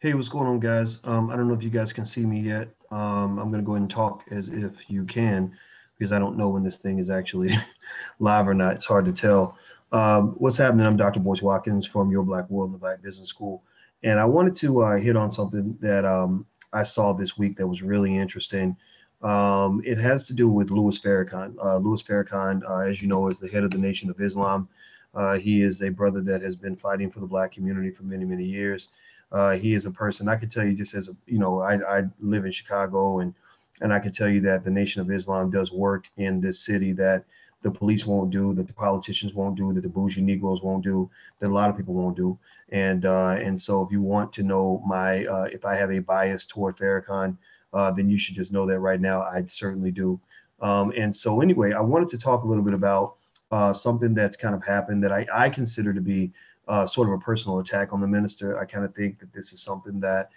Hey, what's going on, guys? I don't know if you guys can see me yet. I'm going to go ahead and talk as if you can, because I don't know when this thing is actually live or not. It's hard to tell. What's happening? I'm Dr. Boyce Watkins from Your Black World and the Black Business School. And I wanted to hit on something that I saw this week that was really interesting. It has to do with Louis Farrakhan. Louis Farrakhan, as you know, is the head of the Nation of Islam. He is a brother that has been fighting for the Black community for many, many years. He is a person I could tell you just as a, I live in Chicago, and I could tell you that the Nation of Islam does work in this city that the police won't do, that the politicians won't do, that the bougie Negroes won't do, that a lot of people won't do. And so if you want to know my if I have a bias toward Farrakhan, then you should just know that right now I certainly do. And so anyway, I wanted to talk a little bit about something that's kind of happened that I consider to be sort of a personal attack on the minister. I kind of think that this is something that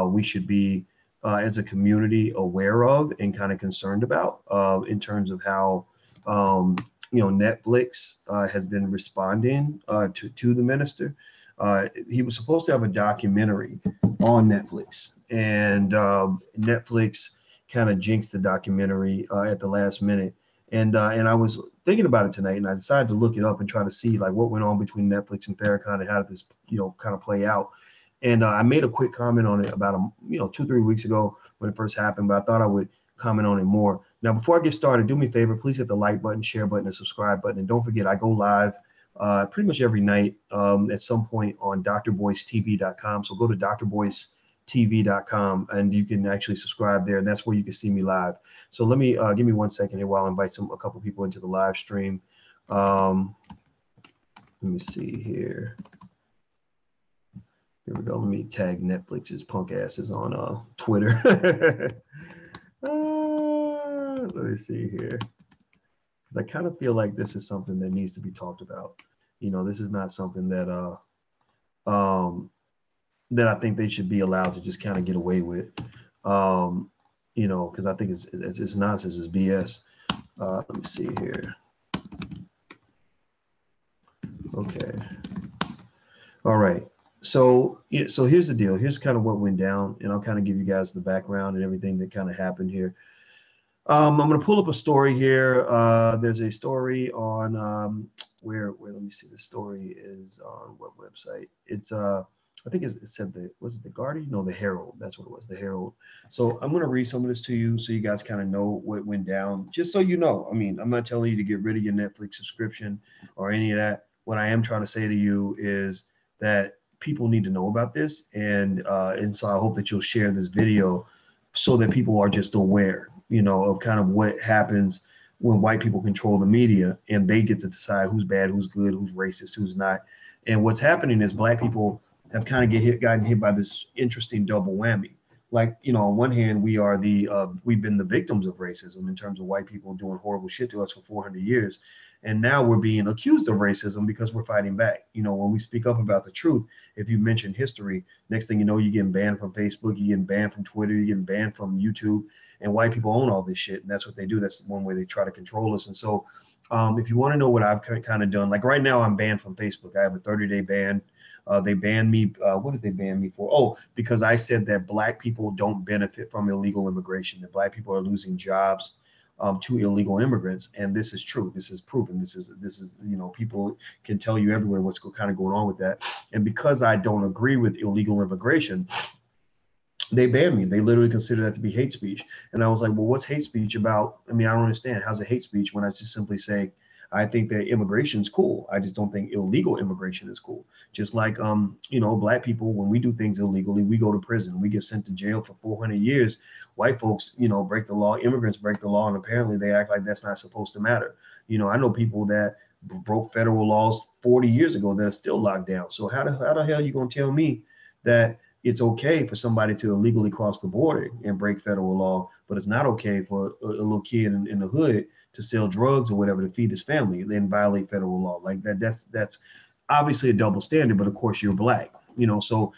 we should be, as a community, aware of and kind of concerned about in terms of how, Netflix has been responding to the minister. He was supposed to have a documentary on Netflix, and Netflix kind of jinxed the documentary at the last minute. And I was thinking about it tonight, and I decided to look it up and try to see like what went on between Netflix and Farrakhan and how did this, kind of play out. And I made a quick comment on it about 2-3 weeks ago when it first happened, but I thought I would comment on it more. Now, before I get started, do me a favor, please hit the like button, share button, and subscribe button. And don't forget, I go live pretty much every night at some point on drboycetv.com. So go to drboycetv.com and you can actually subscribe there. And that's where you can see me live. So let me give me 1 second here while I invite a couple people into the live stream. Let me see here. Here we go. Let me tag Netflix's punk asses on Twitter. Let me see here. Because I kind of feel like this is something that needs to be talked about. This is not something that that I think they should be allowed to just kind of get away with. Because I think it's nonsense, it's BS. Let me see here. Okay. All right. So here's the deal. Here's kind of what went down, and I'll kind of give you guys the background and everything that kind of happened here. I'm going to pull up a story here. There's a story on where let me see. The story is on what website? It's I think it said was it the Guardian? No, the Herald. That's what it was, the Herald. So I'm going to read some of this to you so you guys kind of know what went down, just so you know. I mean, I'm not telling you to get rid of your Netflix subscription or any of that. What I am trying to say to you is that people need to know about this, and so I hope that you'll share this video so that people are just aware, of kind of what happens when white people control the media and they get to decide who's bad, who's good, who's racist, who's not. And what's happening is black people have kind of gotten hit by this interesting double whammy. Like, on one hand, we've been the victims of racism in terms of white people doing horrible shit to us for 400 years. And now we're being accused of racism because we're fighting back. When we speak up about the truth, if you mention history, next thing you know, you're getting banned from Facebook, you're getting banned from Twitter, you're getting banned from YouTube. And white people own all this shit. And that's what they do. That's one way they try to control us. And so if you want to know what I've kind of done, like right now I'm banned from Facebook. I have a 30-day ban. They banned me. What did they ban me for? Oh, because I said that black people don't benefit from illegal immigration, that black people are losing jobs to illegal immigrants. And this is true. This is proven. This is, people can tell you everywhere what's kind of going on with that. And because I don't agree with illegal immigration, they banned me. They literally consider that to be hate speech. And I was like, well, what's hate speech about? I mean, I don't understand. How's it hate speech when I just simply say, I think that immigration is cool. I just don't think illegal immigration is cool. Just like, black people, when we do things illegally, we go to prison. We get sent to jail for 400 years. White folks, break the law. Immigrants break the law. And apparently they act like that's not supposed to matter. I know people that broke federal laws 40 years ago that are still locked down. So how the hell are you going to tell me that it's okay for somebody to illegally cross the border and break federal law, but it's not okay for a little kid in the hood to sell drugs or whatever to feed his family and then violate federal law like that? That's obviously a double standard, but of course you're black, so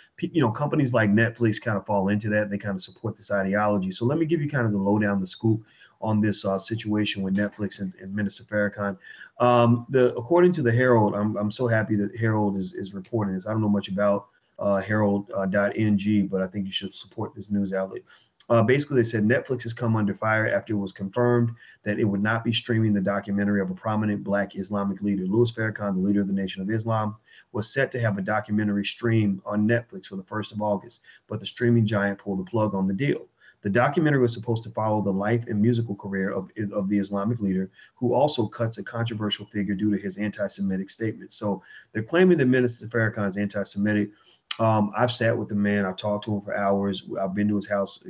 companies like Netflix kind of fall into that. They kind of support this ideology. So let me give you kind of the lowdown, the scoop on this situation with Netflix and Minister Farrakhan. According to the Herald, I'm so happy that Herald is reporting this. I don't know much about Herald.ng, but I think you should support this news outlet. Basically, they said Netflix has come under fire after it was confirmed that it would not be streaming the documentary of a prominent Black Islamic leader. Louis Farrakhan, the leader of the Nation of Islam, was set to have a documentary stream on Netflix for the 1st of August, but the streaming giant pulled the plug on the deal. The documentary was supposed to follow the life and musical career of the Islamic leader, who also cuts a controversial figure due to his anti-Semitic statements. So they're claiming that Minister Farrakhan is anti-Semitic. I've sat with the man. I've talked to him for hours. I've been to his house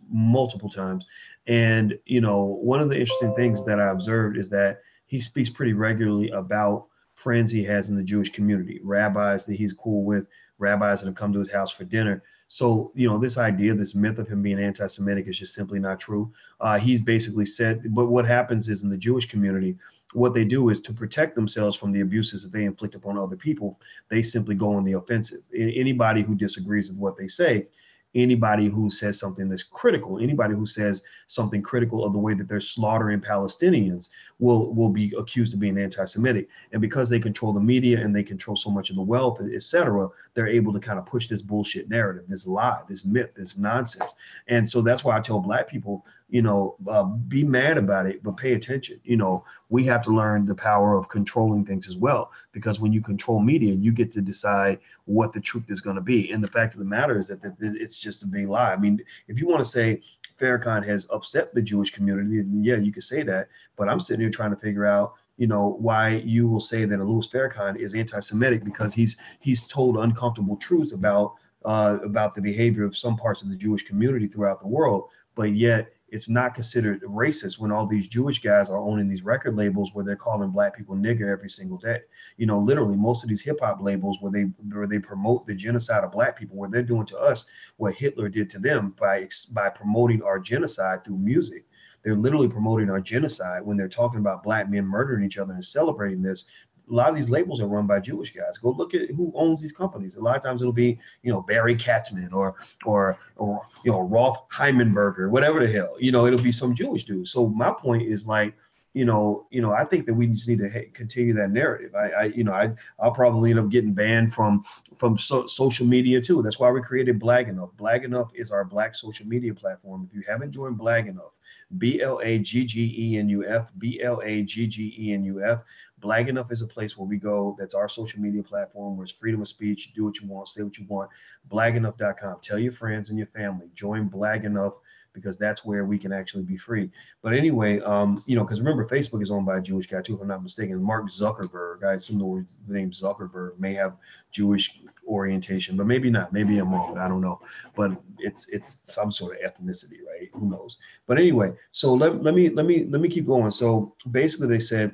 multiple times. And, you know, one of the interesting things that I observed is that he speaks pretty regularly about friends he has in the Jewish community, rabbis that he's cool with, rabbis that have come to his house for dinner. So, you know, this idea, this myth of him being anti-Semitic is just simply not true. He's basically said, but what happens is in the Jewish community, what they do is to protect themselves from the abuses that they inflict upon other people, they simply go on the offensive. Anybody who disagrees with what they say, anybody who says something that's critical, anybody who says something critical of the way that they're slaughtering Palestinians will be accused of being anti-Semitic. And because they control the media and they control so much of the wealth, et cetera, they're able to kind of push this bullshit narrative, this lie, this myth, this nonsense. And so that's why I tell Black people, you know, be mad about it, but pay attention. You know, we have to learn the power of controlling things as well, because when you control media, you get to decide what the truth is going to be. And the fact of the matter is that it's just a big lie. I mean, if you want to say Farrakhan has upset the Jewish community, yeah, you could say that. But I'm sitting here trying to figure out, you know, why you will say that a Louis Farrakhan is anti-Semitic, because he's told uncomfortable truths about the behavior of some parts of the Jewish community throughout the world, but yet it's not considered racist when all these Jewish guys are owning these record labels where they're calling Black people nigger every single day. You know, literally most of these hip hop labels where they promote the genocide of Black people, where they're doing to us what Hitler did to them by promoting our genocide through music. They're literally promoting our genocide when they're talking about Black men murdering each other and celebrating this. A lot of these labels are run by Jewish guys. Go look at who owns these companies. A lot of times it'll be, you know, Barry Katzman or you know, Rolf Heimenberger, whatever the hell. You know, it'll be some Jewish dude. So my point is, like, you know, I think that we just need to continue that narrative. I'll probably end up getting banned from social media too. That's why we created Blag Enough. Blag Enough is our Black social media platform. If you haven't joined Blag Enough, BLAGGENUF, BLAGGENUF. Blag Enough is a place where we go. That's our social media platform where it's freedom of speech. Do what you want, say what you want. Blagenough.com. Tell your friends and your family. Join Blag Enough, because that's where we can actually be free. But anyway, you know, because remember, Facebook is owned by a Jewish guy too, if I'm not mistaken. Mark Zuckerberg, I assume the name Zuckerberg may have Jewish orientation, but maybe not. Maybe I'm wrong. I don't know. But it's some sort of ethnicity, right? Who knows? But anyway, so let me keep going. So basically, they said,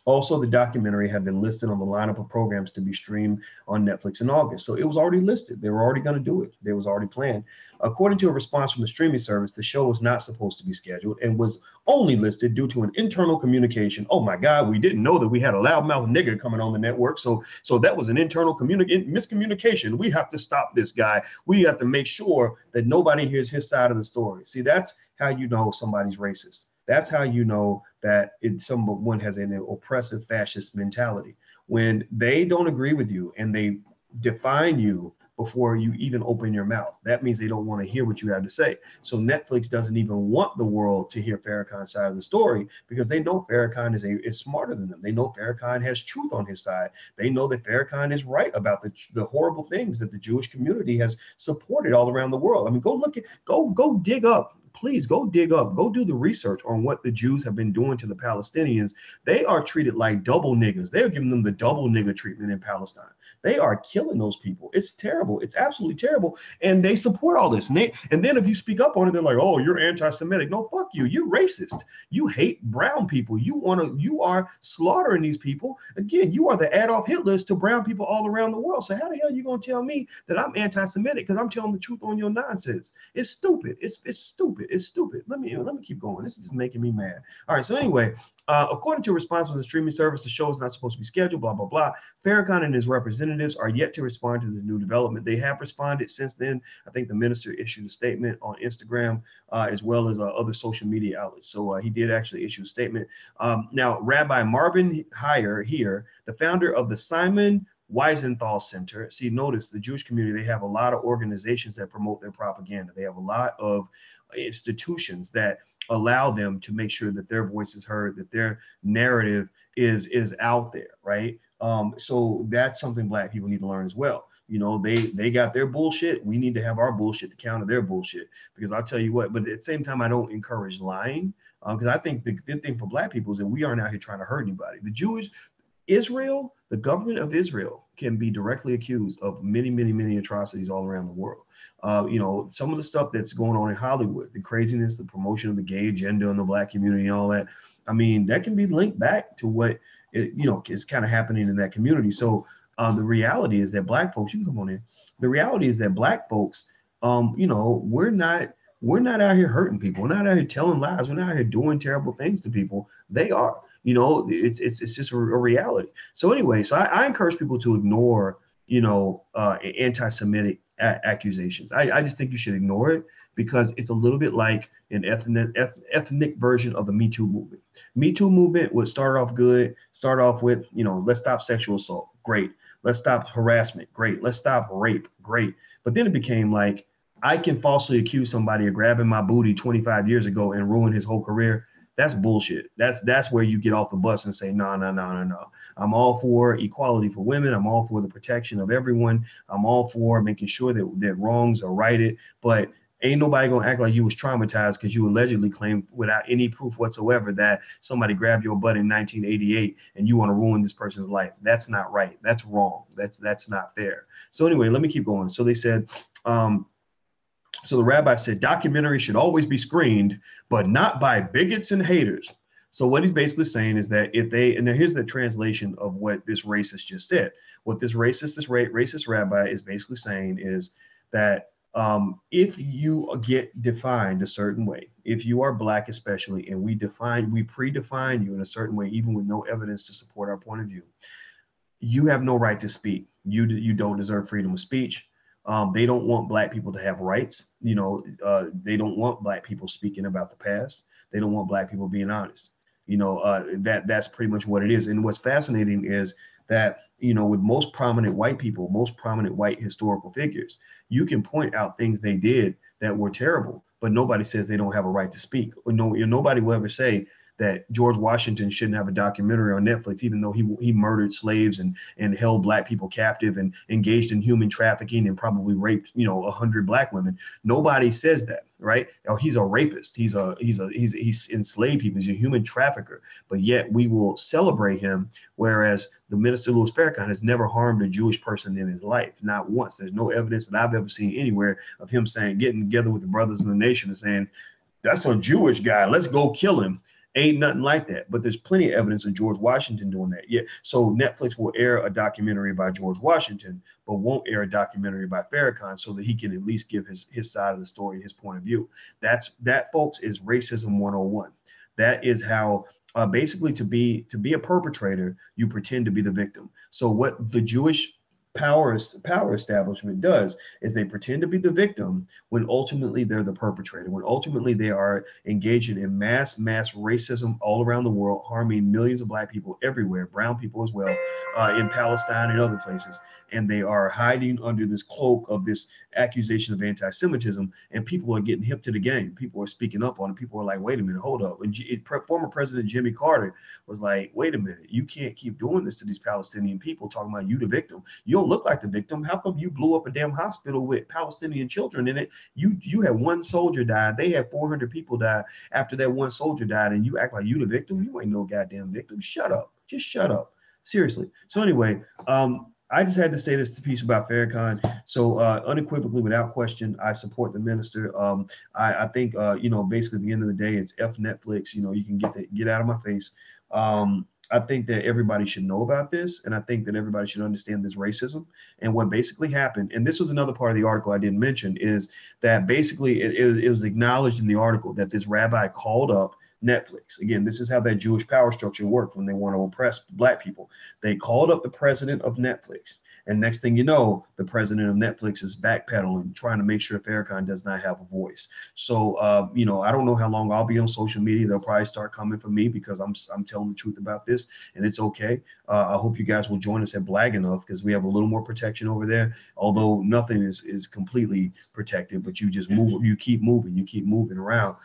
also, the documentary had been listed on the lineup of programs to be streamed on Netflix in August. So it was already listed. They were already going to do it. It was already planned. According to a response from the streaming service, the show was not supposed to be scheduled and was only listed due to an internal communication. Oh my God, we didn't know that we had a loudmouth nigger coming on the network. So that was an internal miscommunication. We have to stop this guy. We have to make sure that nobody hears his side of the story. See, that's how you know somebody's racist. That's how you know that someone has an oppressive fascist mentality. When they don't agree with you and they define you before you even open your mouth, that means they don't want to hear what you have to say. So Netflix doesn't even want the world to hear Farrakhan's side of the story, because they know Farrakhan is smarter than them. They know Farrakhan has truth on his side. They know that Farrakhan is right about the horrible things that the Jewish community has supported all around the world. I mean, go dig up. Please go dig up, go do the research on what the Jews have been doing to the Palestinians. They are treated like double niggas. They're giving them the double nigger treatment in Palestine. They are killing those people. It's terrible. It's absolutely terrible. And they support all this. And then if you speak up on it, they're like, oh, you're anti-Semitic. No, fuck you. You're racist. You hate brown people. You are slaughtering these people. Again, you are the Adolf Hitlers to brown people all around the world. So how the hell are you going to tell me that I'm anti-Semitic because I'm telling the truth on your nonsense? It's stupid. It's stupid. It's stupid. Let me keep going. This is just making me mad. All right. So anyway, according to a response from the streaming service, the show is not supposed to be scheduled, blah, blah, blah. Farrakhan and his representatives are yet to respond to this new development. They have responded since then. I think the minister issued a statement on Instagram, as well as other social media outlets. So he did actually issue a statement. Now, Rabbi Marvin Heyer here, the founder of the Simon Weisenthal Center. See, notice the Jewish community, they have a lot of organizations that promote their propaganda. They have a lot of institutions that allow them to make sure that their voice is heard, that their narrative is out there, right? So that's something Black people need to learn as well. You know, they got their bullshit. We need to have our bullshit to counter their bullshit. Because I'll tell you what, but at the same time, I don't encourage lying. Because I think the good thing for Black people is that we aren't out here trying to hurt anybody. The Jewish, Israel, the government of Israel can be directly accused of many, many, many atrocities all around the world. You know, some of the stuff that's going on in Hollywood, the craziness, the promotion of the gay agenda in the Black community and all that. I mean, that can be linked back to what, is kind of happening in that community. So the reality is that Black folks, you can come on in. The reality is that Black folks, we're not out here hurting people. We're not out here telling lies. We're not out here doing terrible things to people. They are. You know, it's just a reality. So anyway, so I encourage people to ignore, anti-Semitic accusations. I just think you should ignore it because it's a little bit like an ethnic version of the Me Too movement. Me Too movement would start off good, start off with, let's stop sexual assault. Great. Let's stop harassment. Great. Let's stop rape. Great. But then it became like, I can falsely accuse somebody of grabbing my booty 25 years ago and ruin his whole career. That's bullshit. That's where you get off the bus and say, no. I'm all for equality for women. I'm all for the protection of everyone. I'm all for making sure that wrongs are righted. But ain't nobody gonna act like you was traumatized because you allegedly claimed without any proof whatsoever that somebody grabbed your butt in 1988 and you want to ruin this person's life. That's not right. That's wrong. That's not fair. So anyway, let me keep going. So they said, so the rabbi said, documentaries should always be screened, but not by bigots and haters. So what he's basically saying is that and now here's the translation of what this racist just said. What this racist rabbi is basically saying is that if you get defined a certain way, if you are Black especially, and we predefine you in a certain way, even with no evidence to support our point of view, you have no right to speak. You don't deserve freedom of speech. They don't want Black people to have rights. They don't want Black people speaking about the past. They don't want Black people being honest. That's pretty much what it is. And what's fascinating is that, with most prominent white people, most prominent white historical figures, you can point out things they did that were terrible, but nobody says they don't have a right to speak. Or nobody will ever say that George Washington shouldn't have a documentary on Netflix, even though he murdered slaves and held Black people captive and engaged in human trafficking and probably raped 100 Black women. Nobody says that, right? Oh, he's a rapist. He's enslaved people. He's a human trafficker. But yet we will celebrate him, whereas the minister Louis Farrakhan has never harmed a Jewish person in his life, not once. There's no evidence that I've ever seen anywhere of him getting together with the brothers in the nation and saying, that's a Jewish guy, let's go kill him. Ain't nothing like that. But there's plenty of evidence of George Washington doing that. Yeah. So Netflix will air a documentary by George Washington, but won't air a documentary by Farrakhan so that he can at least give his side of the story, his point of view. That, folks, is racism 101. That is how basically to be a perpetrator, you pretend to be the victim. So what the Jewish power establishment does is they pretend to be the victim when ultimately they're the perpetrator, when ultimately they are engaging in mass racism all around the world, harming millions of Black people everywhere, brown people as well, in Palestine and other places. And they are hiding under this cloak of this accusation of anti-Semitism, and people are getting hip to the game. People are speaking up on it. People are like, wait a minute, hold up. And former President Jimmy Carter was like, wait a minute, you can't keep doing this to these Palestinian people, talking about you the victim. You don't look like the victim. How come you blew up a damn hospital with Palestinian children in it? You had one soldier die. They had 400 people die after that one soldier died, and you act like you the victim? You ain't no goddamn victim. Shut up. Just shut up. Seriously. So anyway, I just had to say this piece about Farrakhan. So unequivocally, without question, I support the minister. I think, basically at the end of the day, it's F Netflix. You can get out of my face. I think that everybody should know about this. And I think that everybody should understand this racism. And what basically happened, and this was another part of the article I didn't mention, is that basically it was acknowledged in the article that this rabbi called up Netflix. Again, this is how that Jewish power structure worked when they want to oppress black people. They called up the president of Netflix. And next thing you know, the president of Netflix is backpedaling, trying to make sure Farrakhan does not have a voice. So, I don't know how long I'll be on social media. They'll probably start coming for me because I'm telling the truth about this, and it's okay. I hope you guys will join us at Blag Enough because we have a little more protection over there. Although nothing is completely protected, but you just move, you keep moving around.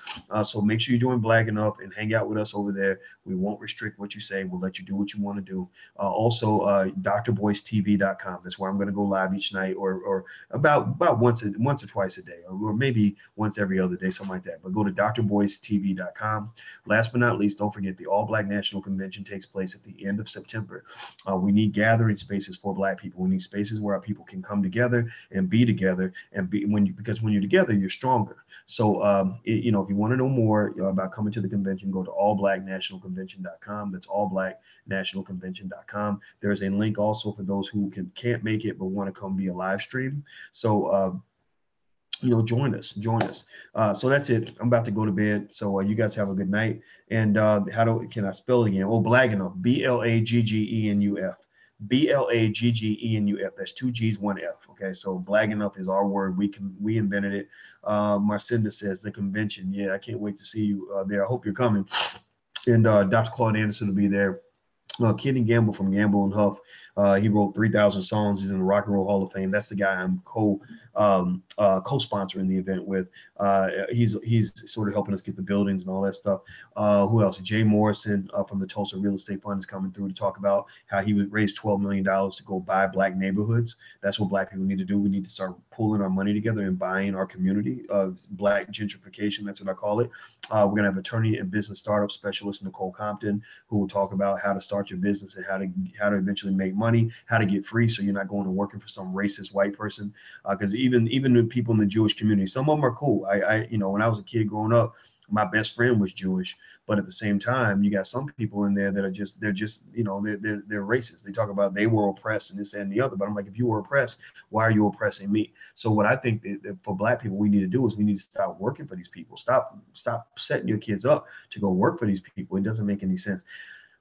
So make sure you join Blag Enough and hang out with us over there. We won't restrict what you say. We'll let you do what you want to do. Also, drboystv.com. That's where I'm going to go live each night, or about once or twice a day, or maybe once every other day, something like that. But go to drboystv.com. Last but not least, don't forget the All Black National Convention takes place at the end of September. We need gathering spaces for Black people. We need spaces where our people can come together and be together, and because when you're together, you're stronger. So, if you want to know more about coming to the convention, go to allblacknationalconvention.com. That's allblacknationalconvention.com. There's a link also for those who can't make it but want to come via live stream. So, join us. So that's it. I'm about to go to bed. So you guys have a good night. And can I spell it again? Oh, Blag Enough. BLAGGENUF. BLAGGENUF. That's 2 G's, 1 F. Okay, so Blag Enough is our word. We invented it. Marcinda says the convention. Yeah, I can't wait to see you there. I hope you're coming. And Dr. Claude Anderson will be there. Kenny Gamble from Gamble and Huff. He wrote 3,000 songs. He's in the Rock and Roll Hall of Fame. That's the guy I'm co-sponsoring the event with. He's sort of helping us get the buildings and all that stuff. Who else? Jay Morrison from the Tulsa Real Estate Fund is coming through to talk about how he would raise $12 million to go buy Black neighborhoods. That's what Black people need to do. We need to start pulling our money together and buying our community. Black gentrification, that's what I call it. We're going to have attorney and business startup specialist Nicole Compton, who will talk about how to start your business and how to eventually make money, how to get free so you're not going to working for some racist white person. Because even the people in the Jewish community, some of them are cool. When I was a kid growing up, my best friend was Jewish, but at the same time, you got some people in there that are they're racist. They talk about they were oppressed and this and the other, but I'm like, if you were oppressed, why are you oppressing me? So what I think that for Black people we need to do is we need to stop working for these people. Stop setting your kids up to go work for these people. It doesn't make any sense.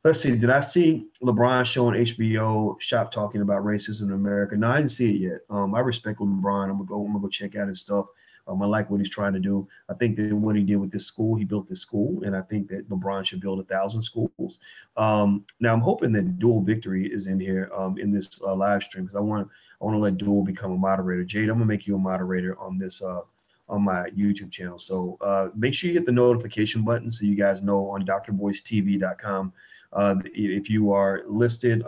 Let's see. Did I see LeBron show on HBO Shop talking about racism in America? No, I didn't see it yet. I respect LeBron. I'm gonna go check out his stuff. I like what he's trying to do. I think that what he did with this school, he built this school, and I think that LeBron should build 1,000 schools. Now I'm hoping that Dual Victory is in here in this live stream, because I want to let Dual become a moderator. Jade, I'm gonna make you a moderator on this on my YouTube channel. So make sure you hit the notification button so you guys know on drboystv.com. If you are listed,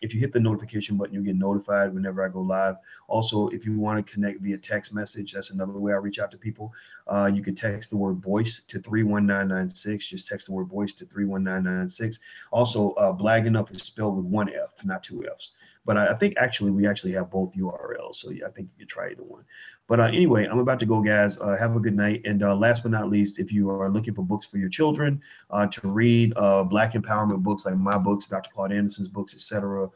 if you hit the notification button, you get notified whenever I go live. Also, if you want to connect via text message, that's another way I reach out to people. You can text the word voice to 31996. Just text the word voice to 31996. Also, Blag Enough is spelled with 1 F, not 2 Fs. But I think we actually have both URLs. So yeah, I think you can try either one. But anyway, I'm about to go, guys. Have a good night. And last but not least, if you are looking for books for your children to read, Black empowerment books like my books, Dr. Claude Anderson's books, etc.,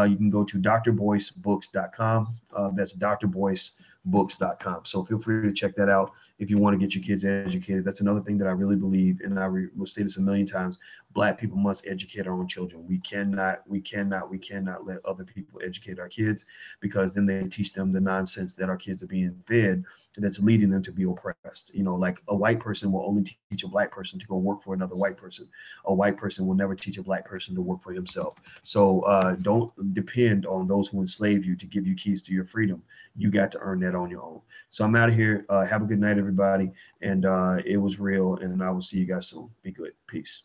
you can go to drboycebooks.com. That's drboycebooks.com. So feel free to check that out if you want to get your kids educated. That's another thing that I really believe, and I will say this a million times. Black people must educate our own children. We cannot let other people educate our kids, because then they teach them the nonsense that our kids are being fed that's leading them to be oppressed. Like a white person will only teach a Black person to go work for another white person. A white person will never teach a Black person to work for himself. So don't depend on those who enslave you to give you keys to your freedom. You got to earn that on your own. So I'm out of here. Have a good night, everybody. And it was real. And I will see you guys soon. Be good. Peace.